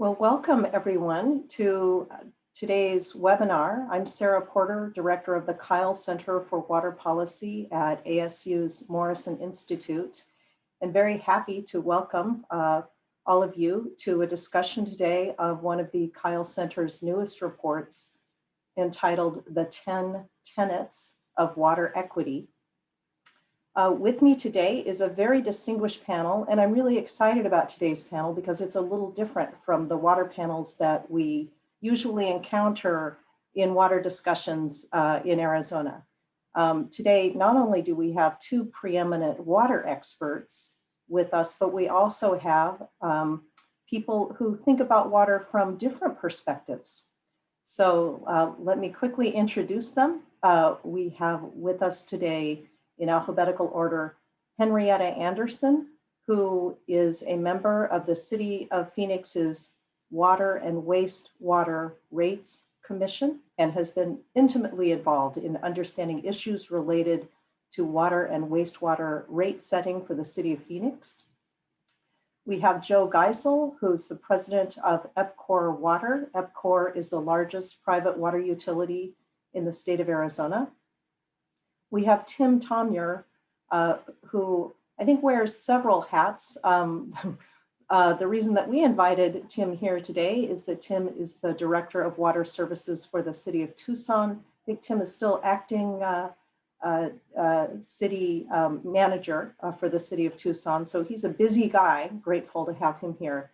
Well, welcome everyone to today's webinar. I'm Sarah Porter, Director of the Kyle Center for Water Policy at ASU's Morrison Institute, and very happy to welcome all of you to a discussion today of one of the Kyle Center's newest reports entitled The 10 Tenets of Water Equity. With me today is a very distinguished panel, and I'm really excited about today's panel because it's a little different from the water panels that we usually encounter in water discussions in Arizona. Today, not only do we have two preeminent water experts with us, but we also have people who think about water from different perspectives. So let me quickly introduce them. We have with us today, in alphabetical order, Henrietta Anderson, who is a member of the City of Phoenix's Water and Wastewater Rates Commission and has been intimately involved in understanding issues related to water and wastewater rate setting for the City of Phoenix. We have Joe Geisel, who's the president of Epcor Water. Epcor is the largest private water utility in the state of Arizona. We have Tim Tomyer, who I think wears several hats. The reason that we invited Tim here today is that Tim is the Director of Water Services for the City of Tucson. I think Tim is still acting city manager for the City of Tucson. So he's a busy guy, grateful to have him here.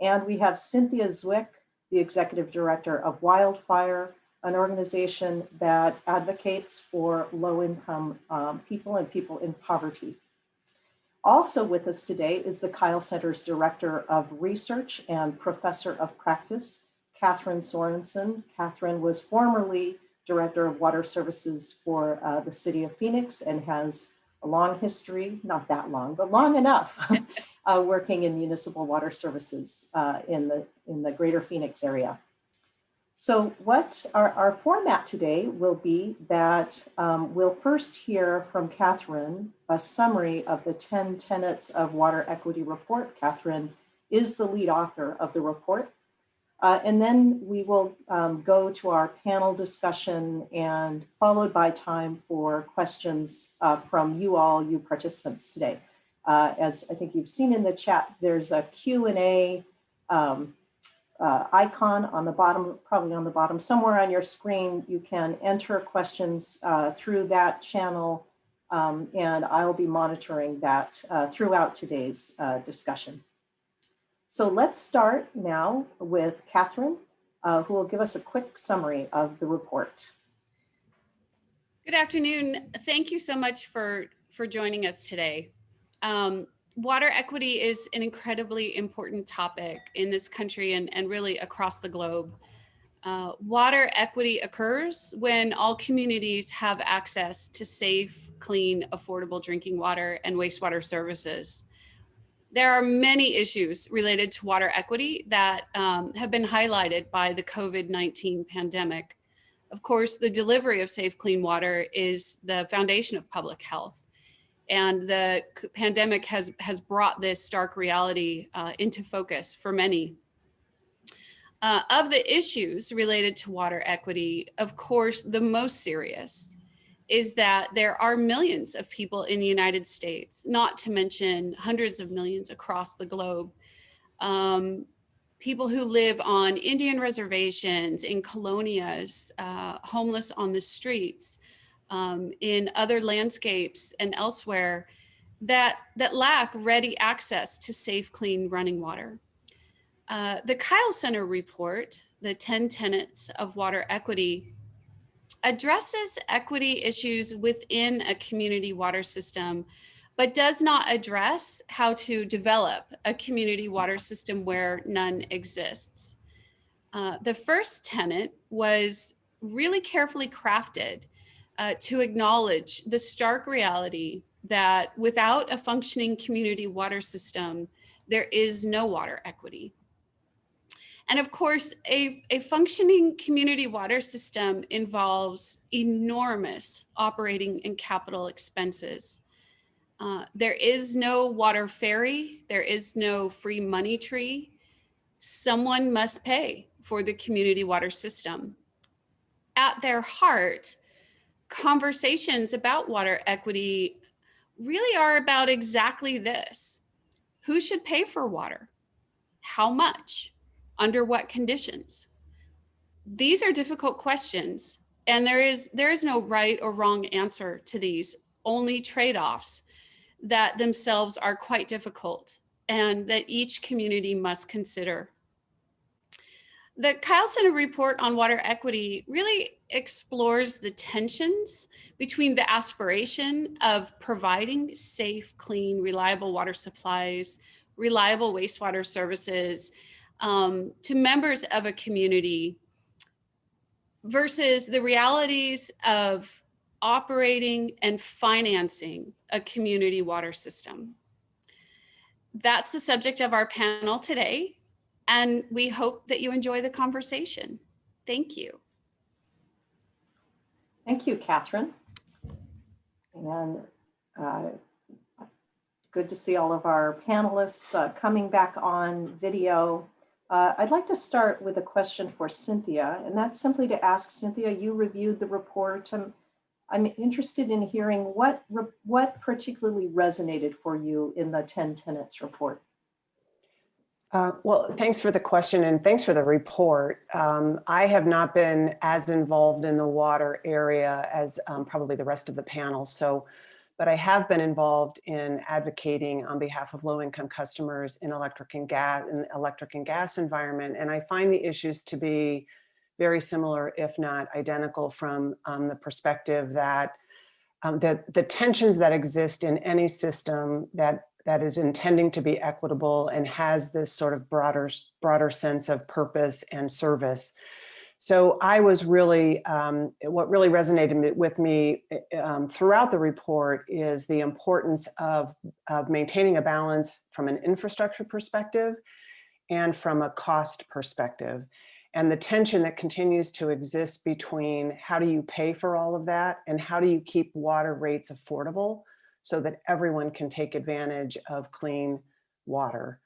And we have Cynthia Zwick, the Executive Director of Wildfire, an organization that advocates for low-income people and people in poverty. Also with us today is the Kyle Center's Director of Research and Professor of Practice, Catherine Sorensen. Catherine was formerly Director of Water Services for the City of Phoenix and has a long history, not that long, but long enough, working in municipal water services in the greater Phoenix area. So what our format today will be that we'll first hear from Catherine a summary of the 10 Tenets of Water Equity report. Catherine is the lead author of the report. And then we will go to our panel discussion and followed by time for questions from you all, you participants today. As I think you've seen in the chat, there's a Q&A icon on the bottom, probably on the bottom, somewhere on your screen. You can enter questions through that channel, and I'll be monitoring that throughout today's discussion. So let's start now with Catherine, who will give us a quick summary of the report. Good afternoon. Thank you so much for joining us today. Water equity is an incredibly important topic in this country and really across the globe. Water equity occurs when all communities have access to safe, clean, affordable drinking water and wastewater services. There are many issues related to water equity that have been highlighted by the COVID-19 pandemic. Of course, the delivery of safe, clean water is the foundation of public health. And the pandemic has brought this stark reality into focus for many. Of the issues related to water equity, of course, the most serious is that there are millions of people in the United States, not to mention hundreds of millions across the globe, people who live on Indian reservations, in colonias, homeless on the streets, in other landscapes and elsewhere that lack ready access to safe, clean running water. The Kyle Center report, the 10 Tenets of Water Equity, addresses equity issues within a community water system, but does not address how to develop a community water system where none exists. The first tenet was really carefully crafted to acknowledge the stark reality that without a functioning community water system, there is no water equity. And of course, a functioning community water system involves enormous operating and capital expenses. There is no water ferry, there is no free money tree, Someone must pay for the community water system. At their heart, conversations about water equity really are about exactly this. Who should pay for water? How much? Under what conditions? These are difficult questions, and there is no right or wrong answer to these, only trade-offs that themselves are quite difficult and that each community must consider. The Kyle Center report on water equity really explores the tensions between the aspiration of providing safe, clean, reliable water supplies, reliable wastewater services to members of a community versus the realities of operating and financing a community water system. That's the subject of our panel today, and we hope that you enjoy the conversation. Thank you. Thank you, Catherine. And good to see all of our panelists coming back on video. I'd like to start with a question for Cynthia, and that's simply to ask Cynthia, you reviewed the report. I'm interested in hearing what particularly resonated for you in the 10 Tenets report. Well, thanks for the question and thanks for the report. I have not been as involved in the water area as probably the rest of the panel. But I have been involved in advocating on behalf of low-income customers in electric and gas environment. And I find the issues to be very similar, if not identical, from the perspective that the tensions that exist in any system that is intending to be equitable and has this sort of broader sense of purpose and service. So I was really, what really resonated with me throughout the report is the importance of maintaining a balance from an infrastructure perspective and from a cost perspective. And the tension that continues to exist between how do you pay for all of that and how do you keep water rates affordable so that everyone can take advantage of clean water.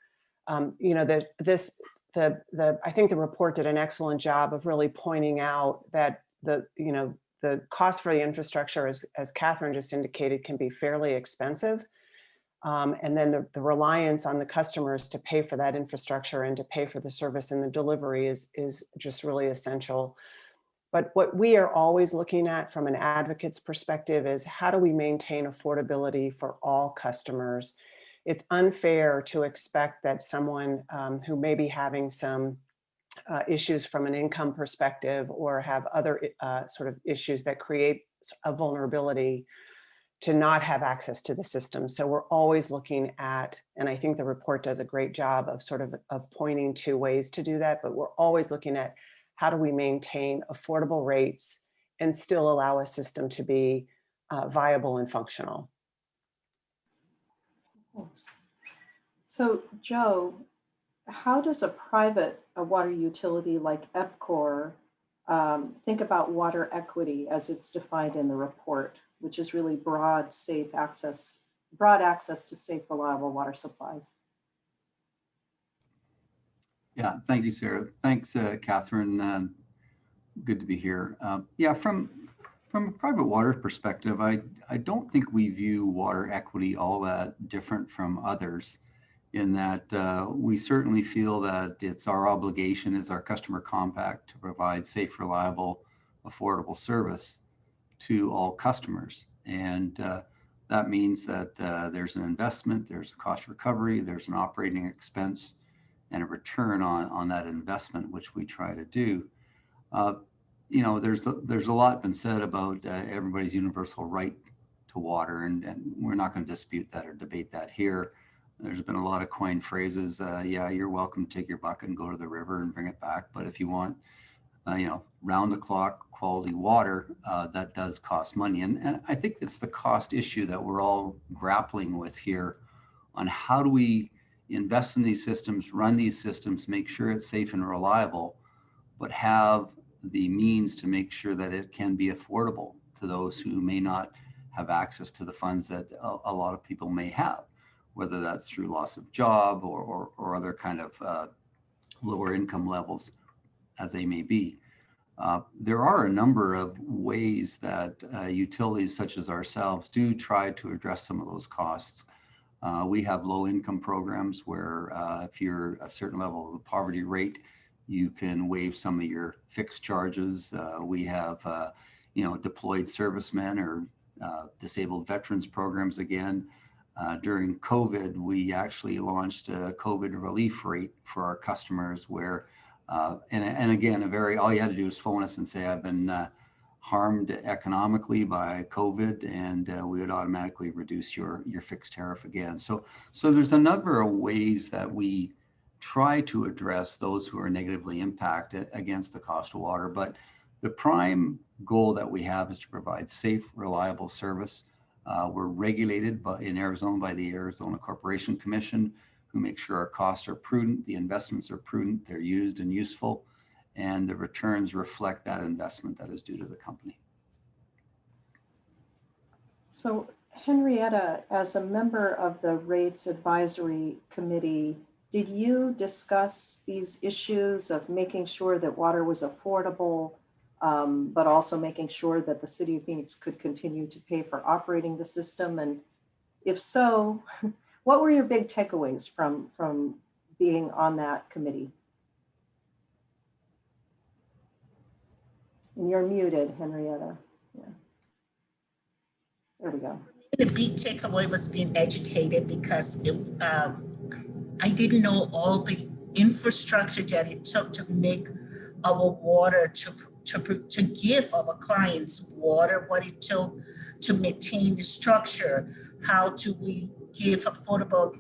There's this, I think the report did an excellent job of really pointing out that the cost for the infrastructure, as Catherine just indicated, can be fairly expensive. And then the reliance on the customers to pay for that infrastructure and to pay for the service and the delivery is just really essential. But what we are always looking at from an advocate's perspective is how do we maintain affordability for all customers? It's unfair to expect that someone who may be having some issues from an income perspective or have other sort of issues that create a vulnerability to not have access to the system. So we're always looking at, and I think the report does a great job of pointing to ways to do that, but we're always looking at how do we maintain affordable rates and still allow a system to be viable and functional. Thanks. So Joe, how does a private water utility like Epcor think about water equity as it's defined in the report, which is really broad access to safe, reliable water supplies? Yeah, thank you, Sarah. Thanks, Catherine. Good to be here. Yeah, from a private water perspective, I don't think we view water equity all that different from others, in that we certainly feel that it's our obligation as our customer compact to provide safe, reliable, affordable service to all customers. And that means that there's an investment, there's a cost recovery, there's an operating expense, and a return on that investment, which we try to do. There's a lot been said about everybody's universal right to water, and we're not going to dispute that or debate that here. There's been a lot of coined phrases. Yeah, you're welcome to take your bucket and go to the river and bring it back. But if you want, round the clock quality water, that does cost money. And I think it's the cost issue that we're all grappling with here on how do we invest in these systems, run these systems, make sure it's safe and reliable, but have the means to make sure that it can be affordable to those who may not have access to the funds that a lot of people may have, whether that's through loss of job or other kind of lower income levels as they may be. There are a number of ways that utilities such as ourselves do try to address some of those costs. We have low income programs where if you're a certain level of the poverty rate, you can waive some of your fixed charges. We have, deployed servicemen or disabled veterans programs again. During COVID, we actually launched a COVID relief rate for our customers where, and again, all you had to do is phone us and say, I've been harmed economically by COVID, and we would automatically reduce your fixed tariff again. So there's a number of ways that we try to address those who are negatively impacted against the cost of water. But the prime goal that we have is to provide safe, reliable service. We're regulated in Arizona by the Arizona Corporation Commission, who make sure our costs are prudent, the investments are prudent, they're used and useful, and the returns reflect that investment that is due to the company. So Henrietta, as a member of the Rates Advisory Committee, did you discuss these issues of making sure that water was affordable, but also making sure that the city of Phoenix could continue to pay for operating the system? And if so, what were your big takeaways from being on that committee? And you're muted, Henrietta. Yeah. There we go. The big takeaway was being educated because I didn't know all the infrastructure that it took to make our water, to give our clients water, what it took to maintain the structure, how do we give affordable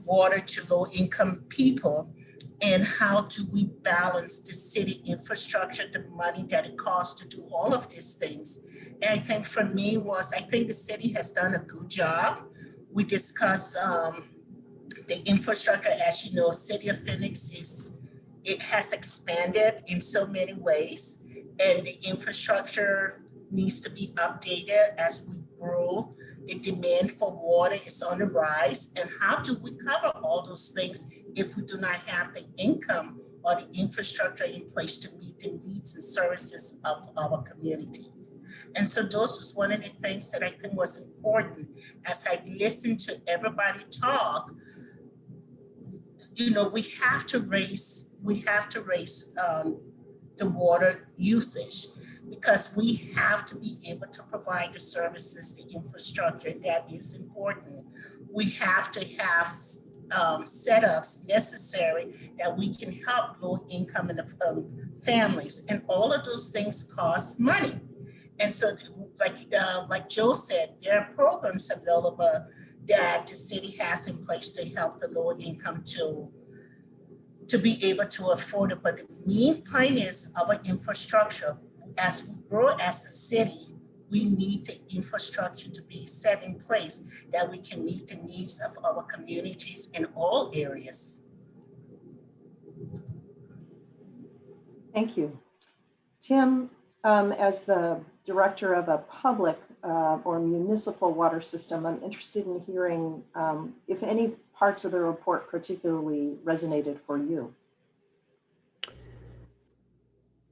water to low-income people, and how do we balance the city infrastructure, the money that it costs to do all of these things. And I think for me I think the city has done a good job. We discussed the infrastructure. As you know, City of Phoenix it has expanded in so many ways, and the infrastructure needs to be updated as we grow. The demand for water is on the rise. And how do we cover all those things if we do not have the income or the infrastructure in place to meet the needs and services of our communities? And so those was one of the things that I think was important as I listened to everybody talk. We have to raise the water usage, because we have to be able to provide the services, the infrastructure that is important. We have to have setups necessary that we can help low income and families, and all of those things cost money. And so like Joe said, there are programs available that the city has in place to help the lower income to be able to afford it. But the main point is our infrastructure. As we grow as a city, we need the infrastructure to be set in place that we can meet the needs of our communities in all areas. Thank you. Tim, as the director of a public or municipal water system, I'm interested in hearing if any parts of the report particularly resonated for you.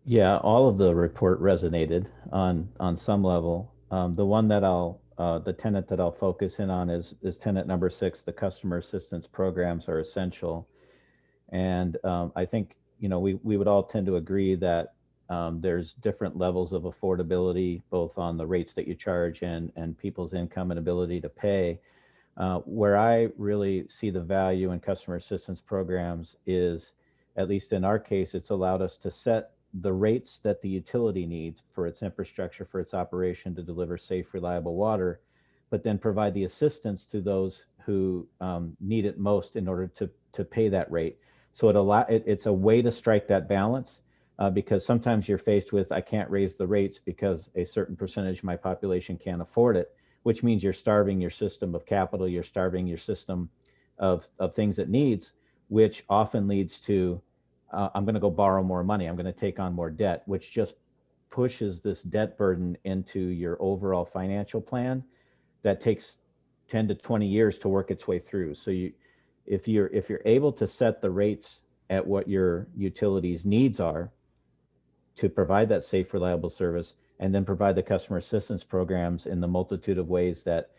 Yeah, all of the report resonated on some level. The one that the tenet that I'll focus in on is tenet number 6. The customer assistance programs are essential, and I think we would all tend to agree that there's different levels of affordability, both on the rates that you charge and people's income and ability to pay. Where I really see the value in customer assistance programs is, at least in our case, it's allowed us to set the rates that the utility needs for its infrastructure, for its operation to deliver safe, reliable water, but then provide the assistance to those who need it most in order to pay that rate. So it's a way to strike that balance, because sometimes you're faced with, I can't raise the rates because a certain percentage of my population can't afford it, which means you're starving your system of capital, you're starving your system of things it needs, which often leads to, I'm going to go borrow more money, I'm going to take on more debt, which just pushes this debt burden into your overall financial plan that takes 10 to 20 years to work its way through. So if you're able to set the rates at what your utilities needs are to provide that safe, reliable service, and then provide the customer assistance programs in the multitude of ways that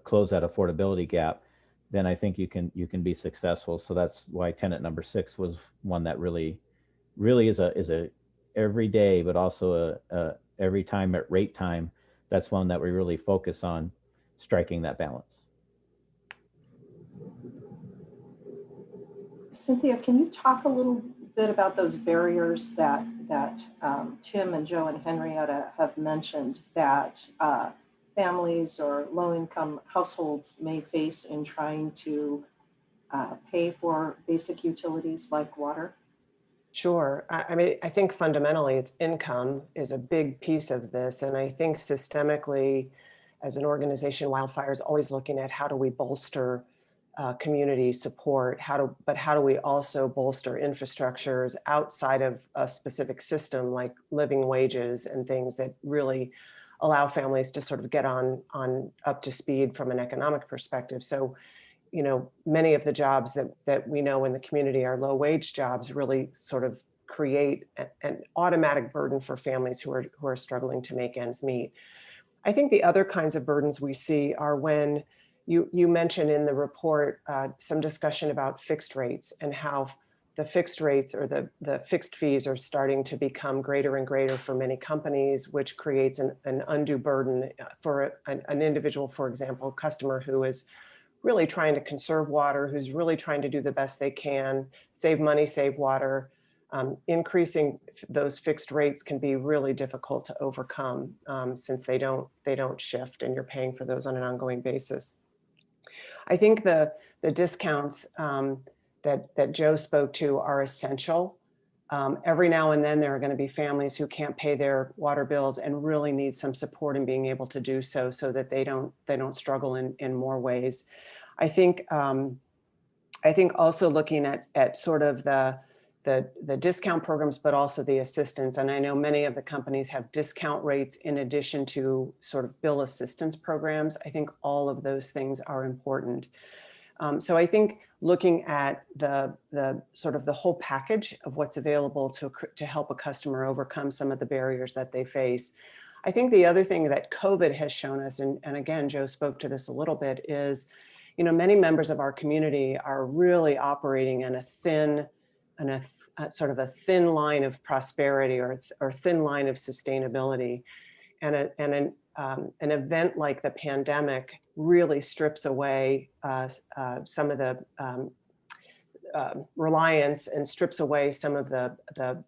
close that affordability gap, then I think you can be successful. So that's why tenet number 6 was one that really is a every day, but also a every time at rate time. That's one that we really focus on striking that balance. Cynthia, can you talk a little bit about those barriers that Tim and Joe and Henrietta have mentioned that families or low-income households may face in trying to pay for basic utilities like water? Sure. I mean, I think fundamentally it's income is a big piece of this. And I think systemically, as an organization, Wildfire is always looking at how do we bolster community support, but how do we also bolster infrastructures outside of a specific system like living wages and things that really allow families to sort of get on up to speed from an economic perspective. So, you know, many of the jobs that we know in the community are low wage jobs really sort of create an automatic burden for families who are struggling to make ends meet. I think the other kinds of burdens we see are when you mentioned in the report some discussion about fixed rates and how the fixed rates or the fixed fees are starting to become greater and greater for many companies, which creates an undue burden for an individual, for example, customer who is really trying to conserve water, who's really trying to do the best they can, save money, save water. Increasing those fixed rates can be really difficult to overcome since they don't shift and you're paying for those on an ongoing basis. I think the discounts that Joe spoke to are essential. Every now and then there are going to be families who can't pay their water bills and really need some support in being able to do so that they don't struggle in more ways. I think also looking at sort of the discount programs, but also the assistance. And I know many of the companies have discount rates in addition to sort of bill assistance programs. I think all of those things are important. So I think looking at the sort of the whole package of what's available to help a customer overcome some of the barriers that they face. I think the other thing that COVID has shown us, and again, Joe spoke to this a little bit, is, you know, many members of our community are really operating in a sort of a thin line of prosperity or thin line of sustainability. And an event like the pandemic really strips away some of the reliance and strips away some of the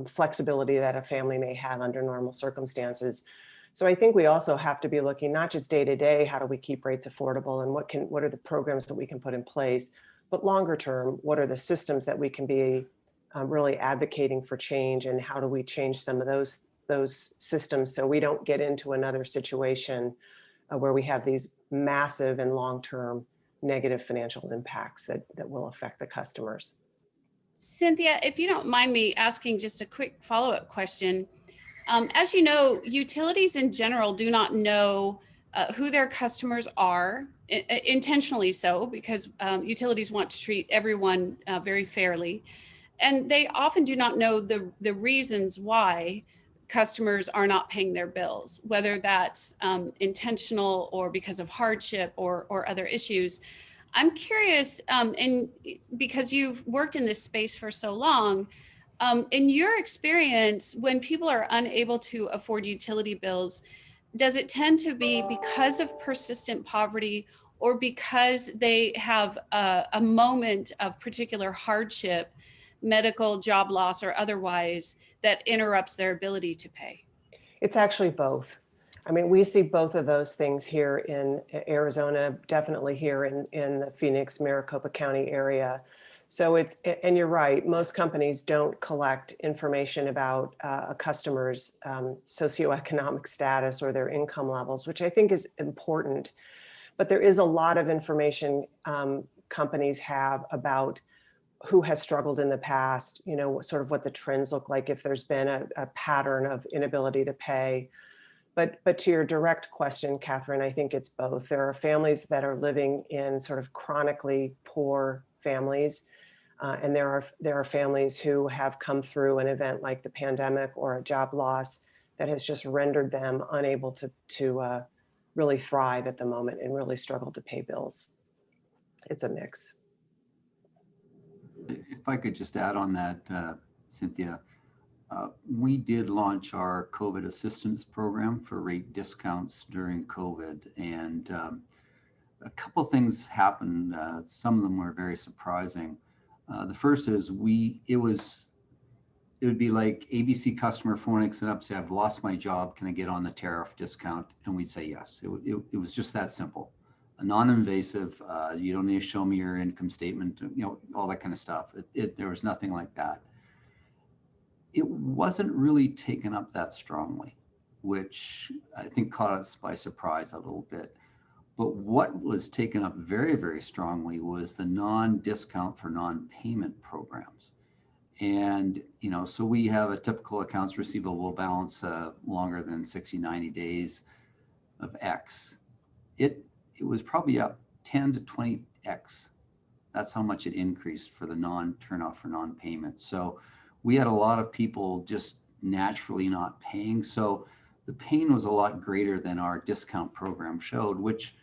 flexibility that a family may have under normal circumstances. So I think we also have to be looking not just day to day, how do we keep rates affordable and what are the programs that we can put in place, but longer term, what are the systems that we can be really advocating for change, and how do we change some of those systems so we don't get into another situation where we have these massive and long-term negative financial impacts that will affect the customers. Cynthia, if you don't mind me asking just a quick follow-up question. As you know, utilities in general do not know who their customers are, intentionally so, because utilities want to treat everyone very fairly. And they often do not know the reasons why customers are not paying their bills, whether that's intentional or because of hardship or other issues. I'm curious, and because you've worked in this space for so long, in your experience, when people are unable to afford utility bills, does it tend to be because of persistent poverty or because they have a moment of particular hardship, medical, job loss, or otherwise, that interrupts their ability to pay? It's actually both. I mean, we see both of those things here in Arizona, definitely here in the Phoenix, Maricopa County area. So and you're right, most companies don't collect information about a customer's socioeconomic status or their income levels, which I think is important. But there is a lot of information companies have about who has struggled in the past, you know, sort of what the trends look like, if there's been a pattern of inability to pay. But to your direct question, Catherine, I think it's both. There are families that are living in sort of chronically poor families, and there are families who have come through an event like the pandemic or a job loss that has just rendered them unable to really thrive at the moment and really struggle to pay bills. It's a mix. If I could just add on that, Cynthia, we did launch our COVID assistance program for rate discounts during COVID, and a couple things happened. Some of them were very surprising. The first is it would be like ABC customer phoning us up, say, I've lost my job, can I get on the tariff discount? And we'd say yes. It was just that simple. A non-invasive, you don't need to show me your income statement, all that kind of stuff. There was nothing like that. It wasn't really taken up that strongly, which I think caught us by surprise a little bit. But what was taken up very, very strongly was the non-discount for non-payment programs. And, so we have a typical accounts receivable balance longer than 60, 90 days of X. It was probably up 10 to 20X. That's how much it increased for the non-turnoff for non-payment. So we had a lot of people just naturally not paying. So the pain was a lot greater than our discount program showed, which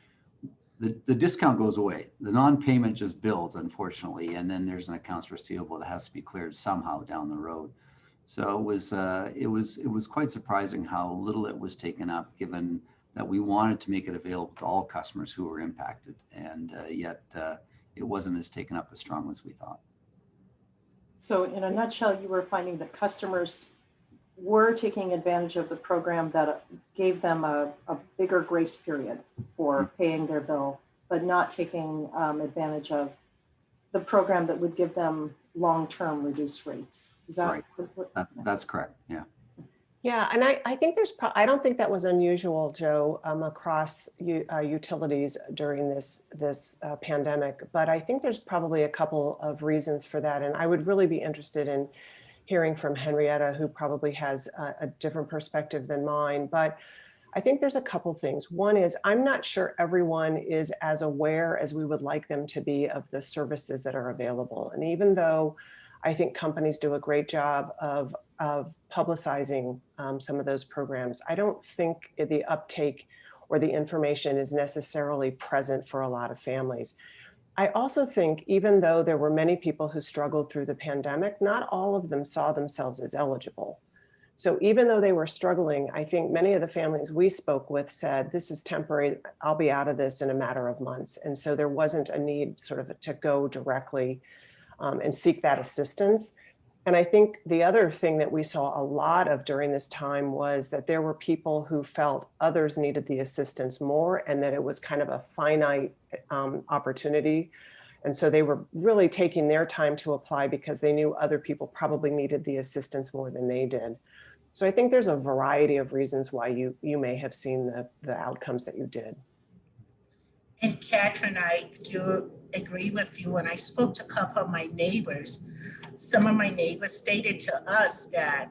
the discount goes away. The non-payment just builds, unfortunately, and then there's an accounts receivable that has to be cleared somehow down the road. So it was quite surprising how little it was taken up, given that we wanted to make it available to all customers who were impacted, and yet it wasn't as taken up as strong as we thought. So in a nutshell, you were finding that customers were taking advantage of the program that gave them a bigger grace period for paying their bill, but not taking advantage of the program that would give them long-term reduced rates. Is that right? That's correct. Yeah. Yeah, and I think I don't think that was unusual, Joe, across utilities during this pandemic. But I think there's probably a couple of reasons for that, and I would really be interested in hearing from Henrietta, who probably has a different perspective than mine. But I think there's a couple things. One is I'm not sure everyone is as aware as we would like them to be of the services that are available. And even though I think companies do a great job of publicizing some of those programs, I don't think the uptake or the information is necessarily present for a lot of families. I also think even though there were many people who struggled through the pandemic, not all of them saw themselves as eligible. So even though they were struggling, I think many of the families we spoke with said, this is temporary, I'll be out of this in a matter of months. And so there wasn't a need sort of to go directly and seek that assistance. And I think the other thing that we saw a lot of during this time was that there were people who felt others needed the assistance more and that it was kind of a finite opportunity. And so they were really taking their time to apply because they knew other people probably needed the assistance more than they did. So I think there's a variety of reasons why you may have seen the outcomes that you did. And Catherine, I do agree with you. When I spoke to a couple of my neighbors, some of my neighbors stated to us that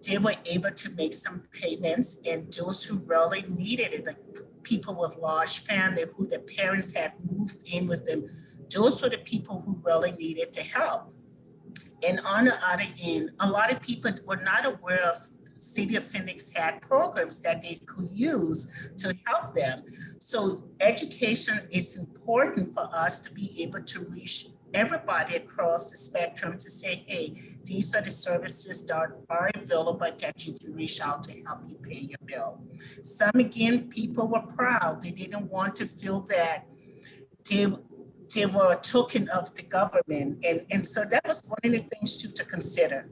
they were able to make some payments, and those who really needed it, like people with large family who the parents had moved in with them, those were the people who really needed the help. And on the other end, a lot of people were not aware of City of Phoenix had programs that they could use to help them. So education is important for us to be able to reach everybody across the spectrum to say, hey, these are the services that are available that you can reach out to help you pay your bill. Some, again, people were proud. They didn't want to feel that they were a token of the government. And so that was one of the things to consider.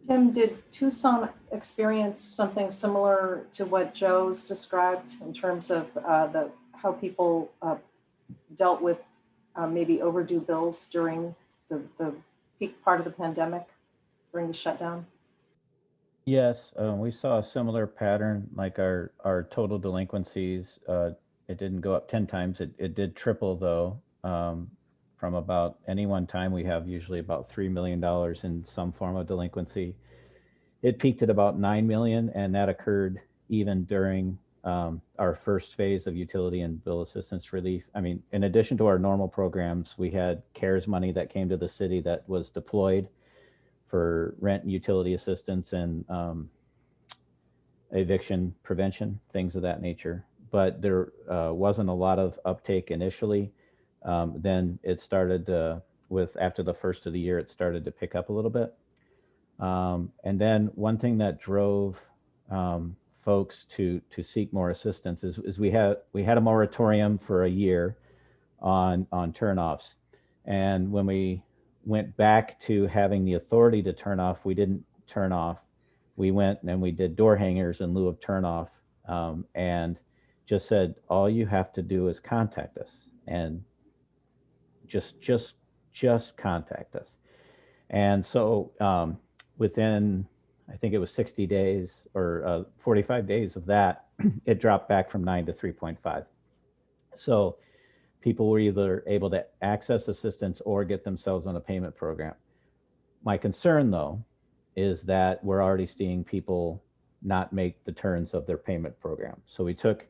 Tim, did Tucson experience something similar to what Joe's described in terms of how people dealt with maybe overdue bills during the peak part of the pandemic, during the shutdown? Yes, we saw a similar pattern, like our total delinquencies. It didn't go up 10 times. It did triple though. From about any one time, we have usually about $3 million in some form of delinquency. it peaked at about 9 million, and that occurred even during our first phase of utility and bill assistance relief. I mean, in addition to our normal programs, we had CARES money that came to the city that was deployed for rent and utility assistance and eviction prevention, things of that nature. But there wasn't a lot of uptake initially. Then it started after the first of the year, it started to pick up a little bit. And then one thing that drove folks to seek more assistance is we had a moratorium for a year on turnoffs. And when we went back to having the authority to turn off, we didn't turn off. We went and we did door hangers in lieu of turn off, and just said, all you have to do is contact us, and just contact us. And so within, I think it was 60 days or 45 days of that, it dropped back from 9 to 3.5. So people were either able to access assistance or get themselves on a payment program. My concern, though, is that we're already seeing people not make the turns of their payment program. So we took,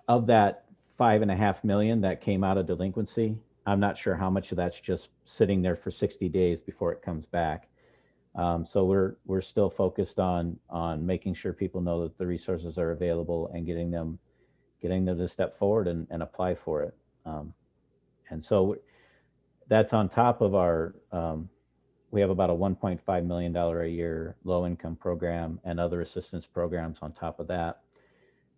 of that 5.5 million that came out of delinquency, I'm not sure how much of that's just sitting there for 60 days before it comes back. So we're still focused on making sure people know that the resources are available and getting them to step forward and apply for it. And so that's on top of our, we have about a $1.5 million a year low income program and other assistance programs on top of that.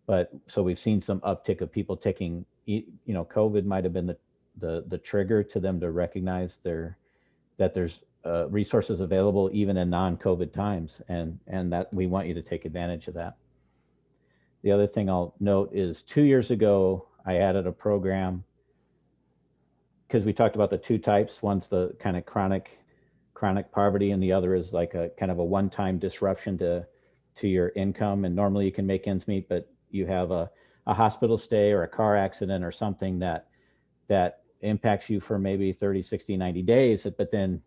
But so we've seen some uptick of people taking, COVID might have been the trigger to them to recognize that there's resources available even in non-COVID times, and that we want you to take advantage of that. The other thing I'll note is 2 years ago, I added a program because we talked about the two types. One's the kind of chronic poverty, and the other is like a kind of a one-time disruption to your income. And normally you can make ends meet, but you have a hospital stay or a car accident or something that impacts you for maybe 30, 60, 90 days, but then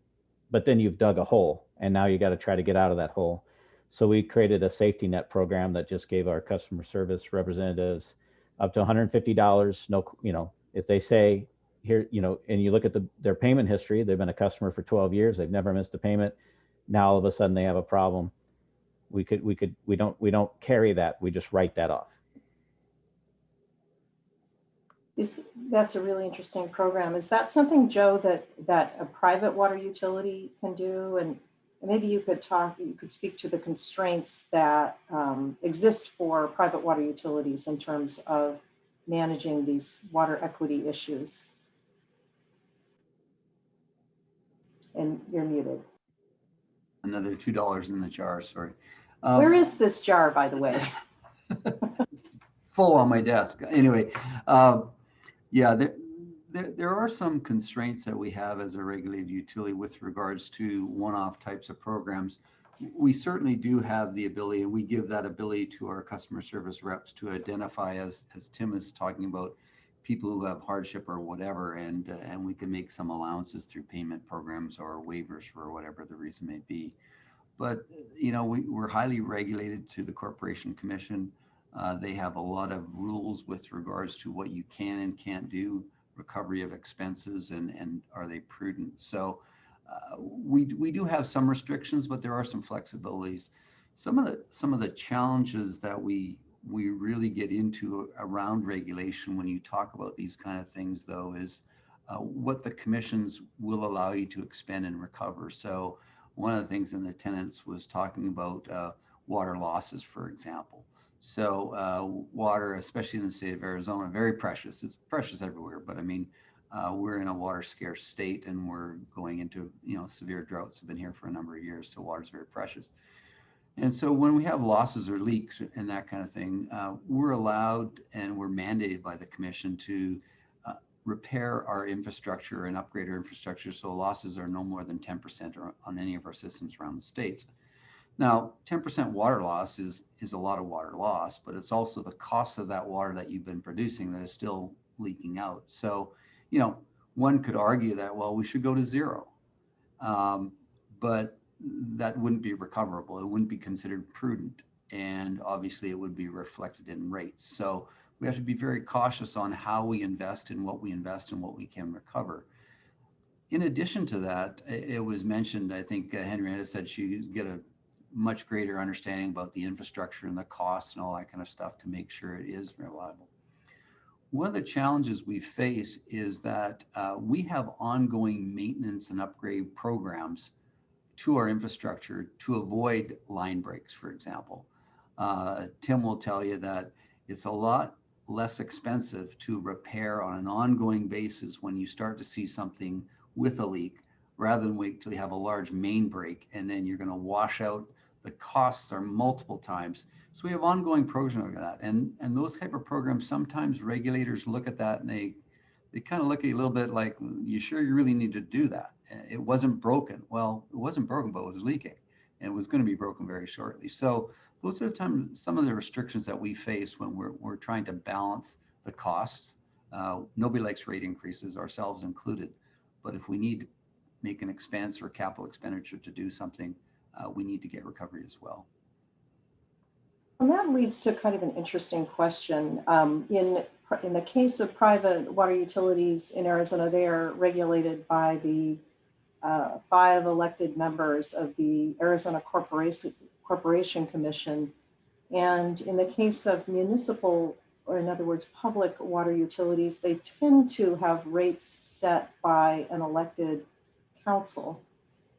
you've dug a hole and now you got to try to get out of that hole. So we created a safety net program that just gave our customer service representatives up to $150. No, if they say here, and you look at their payment history, they've been a customer for 12 years, they've never missed a payment. Now all of a sudden they have a problem. We don't carry that. We just write that off. That's a really interesting program. Is that something, Joe, that a private water utility can do? And maybe you could speak to the constraints that exist for private water utilities in terms of managing these water equity issues. And you're muted. Another $2 in the jar, sorry. Where is this jar, by the way? Full on my desk. Anyway, yeah, there are some constraints that we have as a regulated utility with regards to one-off types of programs. We certainly do have the ability, and we give that ability to our customer service reps to identify, as Tim is talking about, people who have hardship or whatever, and we can make some allowances through payment programs or waivers for whatever the reason may be. But we're highly regulated to the Corporation Commission. They have a lot of rules with regards to what you can and can't do, recovery of expenses, and are they prudent. So we do have some restrictions, but there are some flexibilities. Some of the challenges that we really get into around regulation when you talk about these kind of things, though, is what the commissions will allow you to expend and recover. So one of the things in the tenets was talking about water losses, for example. So water, especially in the state of Arizona, very precious. It's precious everywhere, but I mean, we're in a water scarce state, and we're going into severe droughts have been here for a number of years. So water is very precious. And so when we have losses or leaks and that kind of thing, we're allowed and we're mandated by the commission to repair our infrastructure and upgrade our infrastructure so losses are no more than 10% on any of our systems around the states. Now, 10% water loss is a lot of water loss, but it's also the cost of that water that you've been producing that is still leaking out. So, one could argue that, well, we should go to zero. But that wouldn't be recoverable. It wouldn't be considered prudent. And obviously it would be reflected in rates. So we have to be very cautious on how we invest and what we invest and what we can recover. In addition to that, it was mentioned, I think Henrietta said she get a much greater understanding about the infrastructure and the costs and all that kind of stuff to make sure it is reliable. One of the challenges we face is that we have ongoing maintenance and upgrade programs to our infrastructure to avoid line breaks, for example. Tim will tell you that it's a lot less expensive to repair on an ongoing basis when you start to see something with a leak, rather than wait till you have a large main break and then you're going to wash out. The costs are multiple times. So we have ongoing programs like that. And those type of programs, sometimes regulators look at that and they kind of look at you a little bit like, you sure you really need to do that? It wasn't broken. Well, it wasn't broken, but it was leaking, and it was going to be broken very shortly. So those are some of the restrictions that we face when we're trying to balance the costs. Nobody likes rate increases, ourselves included. But if we need to make an expense or capital expenditure to do something, we need to get recovery as well. And that leads to kind of an interesting question. In the case of private water utilities in Arizona, they are regulated by the 5 elected members of the Arizona Corporation Commission. And in the case of municipal, or in other words, public water utilities, they tend to have rates set by an elected council.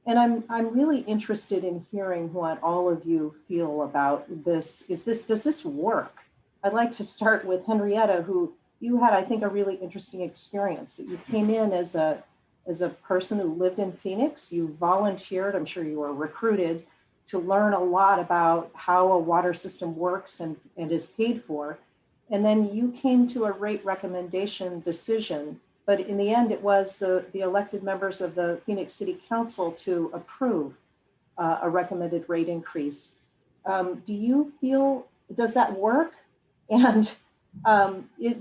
And I'm really interested in hearing what all of you feel about this. Does this work? I'd like to start with Henrietta, who you had, I think, a really interesting experience that you came in as a person who lived in Phoenix. You volunteered, I'm sure you were recruited to learn a lot about how a water system works and is paid for. And then you came to a rate recommendation decision, but in the end, it was the elected members of the Phoenix City Council to approve a recommended rate increase. Do you feel, does that work? And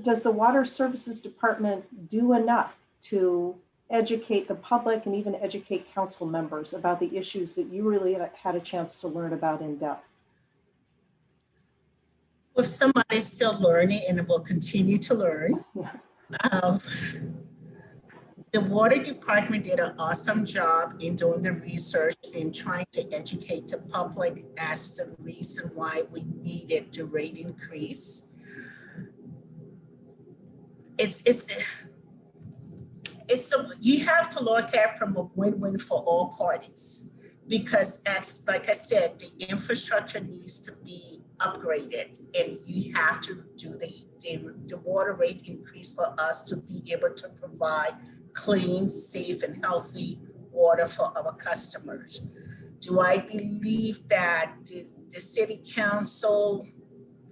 does the Water Services Department do enough to educate the public and even educate council members about the issues that you really had a chance to learn about in depth? If somebody's still learning and will continue to learn, the water department did an awesome job in doing the research and trying to educate the public as the reason why we needed the rate increase. You have to look at it from a win-win for all parties, because as like I said, the infrastructure needs to be upgraded, and you have to do the water rate increase for us to be able to provide clean, safe, and healthy water for our customers. Do I believe that the city council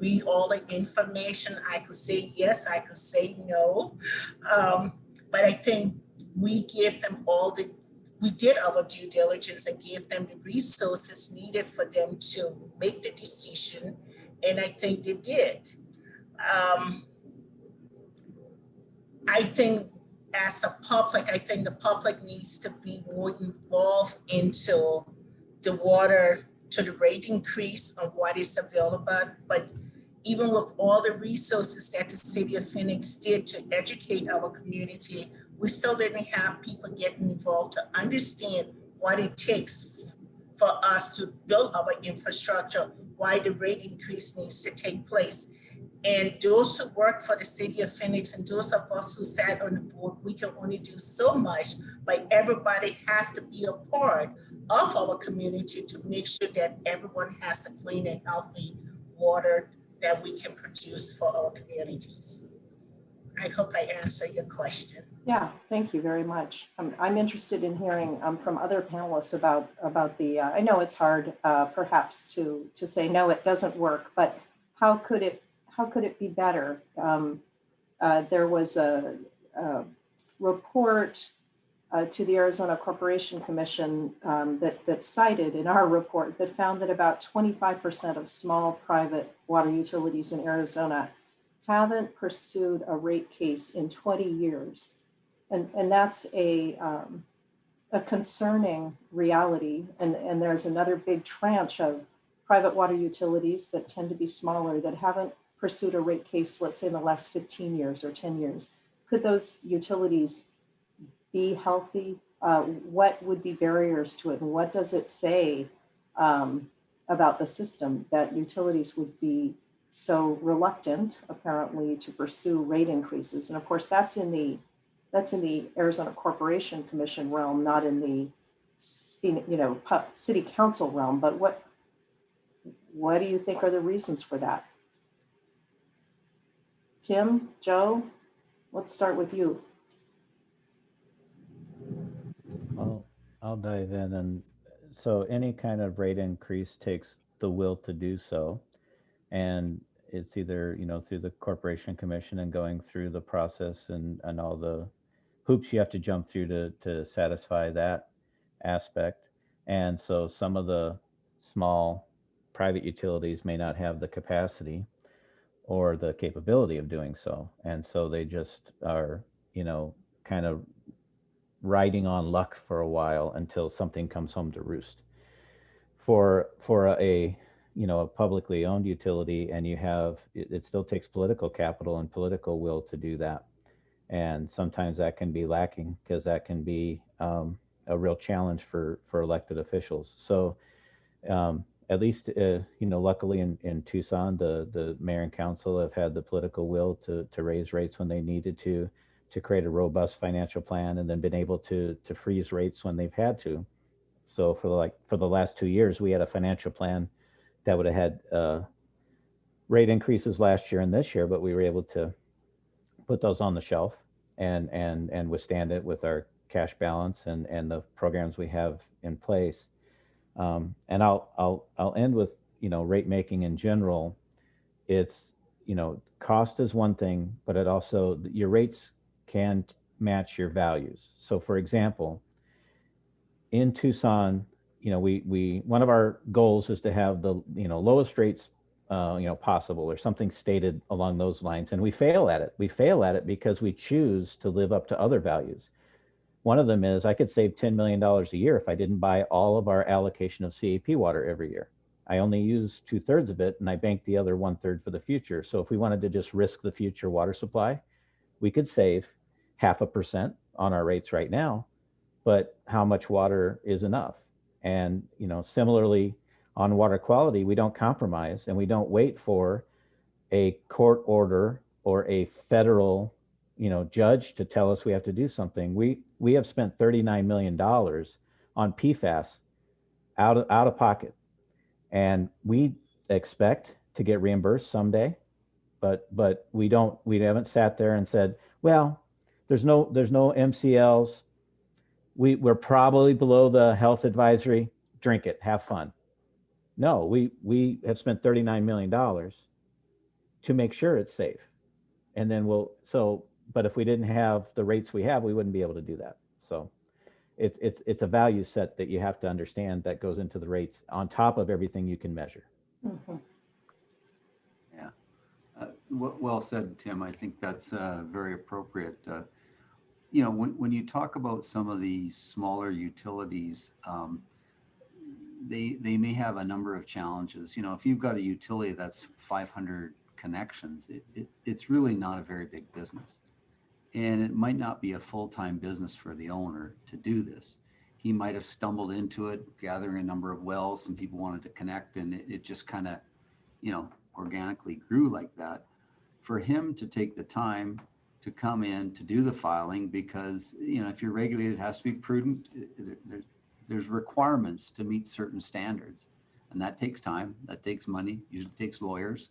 read all the information? I could say yes, I could say no. But I think we give them we did our due diligence and gave them the resources needed for them to make the decision. And I think they did. I think as a public, I think the public needs to be more involved into the water, to the rate increase of what is available. But even with all the resources that the city of Phoenix did to educate our community, we still didn't have people getting involved to understand what it takes for us to build our infrastructure, why the rate increase needs to take place. And those who work for the city of Phoenix and those of us who sat on the board, we can only do so much, but everybody has to be a part of our community to make sure that everyone has the clean and healthy water that we can produce for our communities. I hope I answered your question. Yeah, thank you very much. I'm interested in hearing from other panelists about the, I know it's hard perhaps to say, no, it doesn't work, but how could it be better? There was a report to the Arizona Corporation Commission that cited in our report that found that about 25% of small private water utilities in Arizona haven't pursued a rate case in 20 years. And that's a concerning reality. And there's another big tranche of private water utilities that tend to be smaller that haven't pursued a rate case, let's say in the last 15 years or 10 years. Could those utilities be healthy? What would be barriers to it? And what does it say about the system that utilities would be so reluctant, apparently, to pursue rate increases? And of course, that's in the Arizona Corporation Commission realm, not in the city council realm. But what do you think are the reasons for that? Tim, Joe, let's start with you. I'll dive in. And so any kind of rate increase takes the will to do so. And it's either, through the Corporation Commission and going through the process and all the hoops you have to jump through to satisfy that aspect. And so some of the small private utilities may not have the capacity or the capability of doing so. And so they just are, kind of riding on luck for a while until something comes home to roost. For a publicly owned utility, and it still takes political capital and political will to do that, and sometimes that can be lacking because that can be a real challenge for elected officials. So at least luckily in Tucson, the mayor and council have had the political will to raise rates when they needed to create a robust financial plan, and then been able to freeze rates when they've had to. So for the last 2 years, we had a financial plan that would have had rate increases last year and this year, but we were able to put those on the shelf and withstand it with our cash balance and the programs we have in place. And I'll end with rate making in general. It's cost is one thing, but it also your rates can match your values. So for example, in Tucson, we one of our goals is to have the lowest rates possible, or something stated along those lines, and we fail at it. We fail at it because we choose to live up to other values. One of them is I could save $10 million a year if I didn't buy all of our allocation of CAP water every year. I only use 2/3 of it, and I bank the other 1/3 for the future. So if we wanted to just risk the future water supply, we could save 0.5% on our rates right now, but how much water is enough? And similarly, on water quality, we don't compromise, and we don't wait for a court order or a federal judge to tell us we have to do something. We have spent $39 million on PFAS out of pocket, and we expect to get reimbursed someday, but we haven't sat there and said, well, there's no MCLs. We're probably below the health advisory. Drink it, have fun. No, we have spent $39 million to make sure it's safe. And then but if we didn't have the rates we have, we wouldn't be able to do that. So it's a value set that you have to understand that goes into the rates on top of everything you can measure. Mm-hmm. Yeah. Well said, Tim. I think that's very appropriate. When you talk about some of the smaller utilities, they may have a number of challenges. If you've got a utility that's 500 connections, it's really not a very big business. And it might not be a full-time business for the owner to do this. He might have stumbled into it, gathering a number of wells, and people wanted to connect, and it just kind of, organically grew like that. For him to take the time to come in to do the filing, because, if you're regulated, it has to be prudent. There's requirements to meet certain standards, and that takes time, that takes money, usually takes lawyers.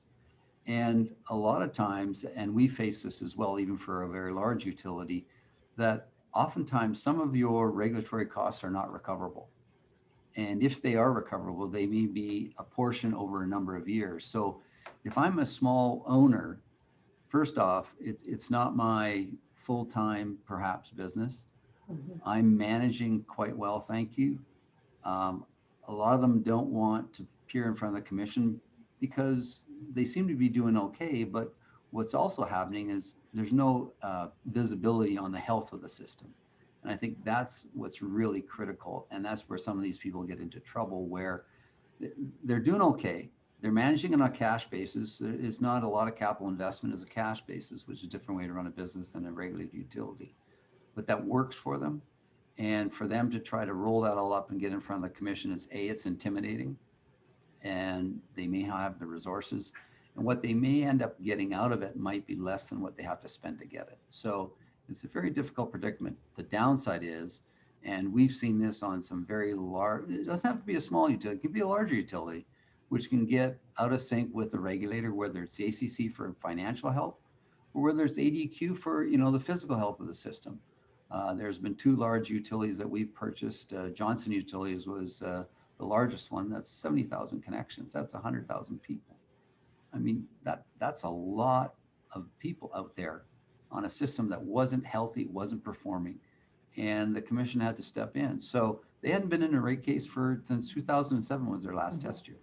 And a lot of times, and we face this as well, even for a very large utility, that oftentimes some of your regulatory costs are not recoverable. And if they are recoverable, they may be a portion over a number of years. So if I'm a small owner, first off, it's not my full-time, perhaps, business. Mm-hmm. I'm managing quite well, thank you. A lot of them don't want to appear in front of the commission because they seem to be doing okay, but what's also happening is there's no visibility on the health of the system. And I think that's what's really critical. And that's where some of these people get into trouble, where they're doing okay. They're managing on a cash basis. There is not a lot of capital investment as a cash basis, which is a different way to run a business than a regulated utility. But that works for them. And for them to try to roll that all up and get in front of the commission, it's intimidating, and they may have the resources. And what they may end up getting out of it might be less than what they have to spend to get it. So it's a very difficult predicament. The downside is, and we've seen this on some very large, it doesn't have to be a small utility, it could be a larger utility, which can get out of sync with the regulator, whether it's the ACC for financial help, or whether it's ADQ for, the physical health of the system. There's been 2 large utilities that we've purchased. Johnson Utilities was the largest one. That's 70,000 connections. That's 100,000 people. I mean, that's a lot of people out there on a system that wasn't healthy, wasn't performing, and the commission had to step in. So they hadn't been in a rate case since 2007 was their last test year.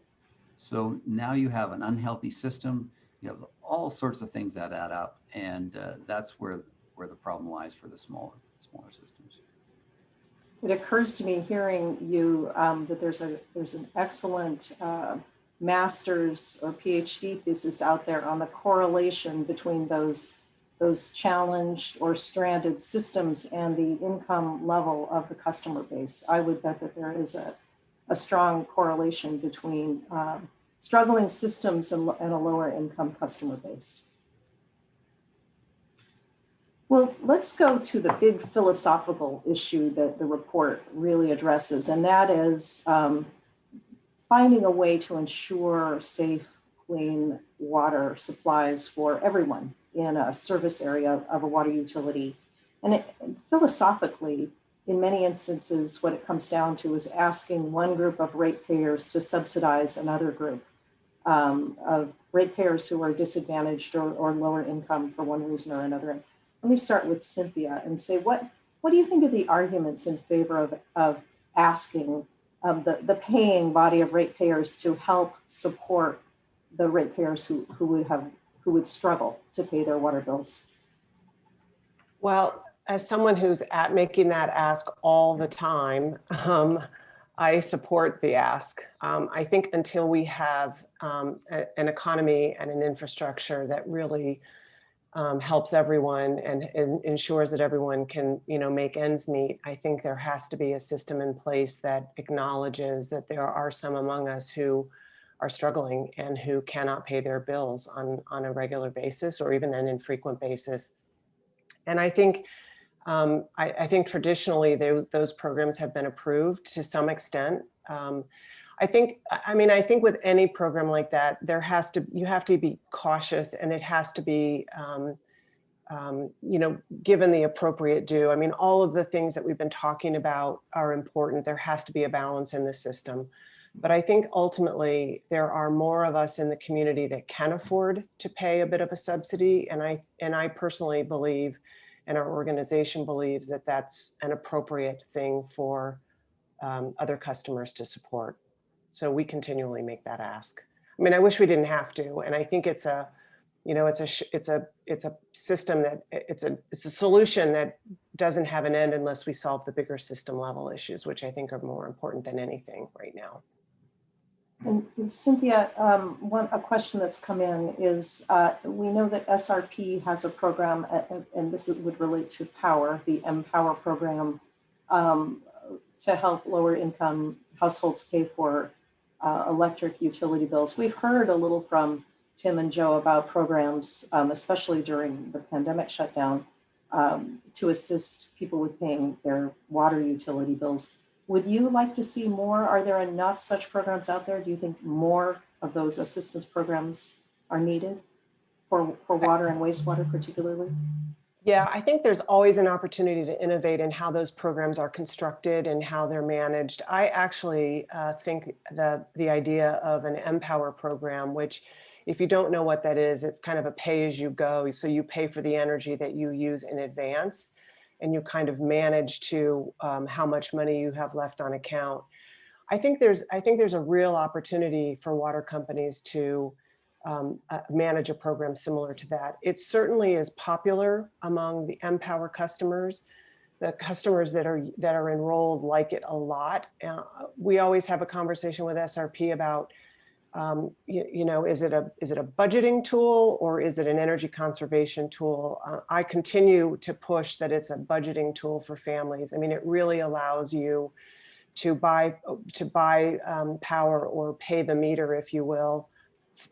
So now you have an unhealthy system. You have all sorts of things that add up, and that's where the problem lies for the smaller systems. It occurs to me hearing you that there's an excellent master's or PhD thesis out there on the correlation between those challenged or stranded systems and the income level of the customer base. I would bet that there is a strong correlation between struggling systems and a lower income customer base. Well, let's go to the big philosophical issue that the report really addresses, and that is finding a way to ensure safe, clean water supplies for everyone in a service area of a water utility. And philosophically, in many instances, what it comes down to is asking one group of ratepayers to subsidize another group of ratepayers who are disadvantaged or lower income for one reason or another. Let me start with Cynthia and say, what do you think of the arguments in favor of asking the paying body of ratepayers to help support the ratepayers who would struggle to pay their water bills? Well, as someone who's at making that ask all the time, I support the ask. I think until we have an economy and an infrastructure that really helps everyone and ensures that everyone can, make ends meet, I think there has to be a system in place that acknowledges that there are some among us who are struggling and who cannot pay their bills on a regular basis or even an infrequent basis. And I think I think traditionally those programs have been approved to some extent. I think with any program like that, you have to be cautious, and it has to be, given the appropriate due. I mean, all of the things that we've been talking about are important. There has to be a balance in the system. But I think ultimately there are more of us in the community that can afford to pay a bit of a subsidy. And I personally believe, and our organization believes, that that's an appropriate thing for other customers to support. So we continually make that ask. I mean, I wish we didn't have to, and I think it's a system that it's a solution that doesn't have an end unless we solve the bigger system level issues, which I think are more important than anything right now. And Cynthia, a question that's come in is, we know that SRP has a program, and this would relate to power, the Empower program, to help lower income households pay for electric utility bills. We've heard a little from Tim and Joe about programs, especially during the pandemic shutdown, to assist people with paying their water utility bills. Would you like to see more? Are there enough such programs out there? Do you think more of those assistance programs are needed for water and wastewater particularly? Yeah, I think there's always an opportunity to innovate in how those programs are constructed and how they're managed. I actually think the idea of an Empower program, which, if you don't know what that is, it's kind of a pay as you go. So you pay for the energy that you use in advance, and you kind of manage to how much money you have left on account. I think there's a real opportunity for water companies to manage a program similar to that. It certainly is popular among the Empower customers. the customers that are enrolled like it a lot. We always have a conversation with SRP about, is it a budgeting tool or is it an energy conservation tool? I continue to push that it's a budgeting tool for families. I mean, it really allows you to buy power or pay the meter, if you will,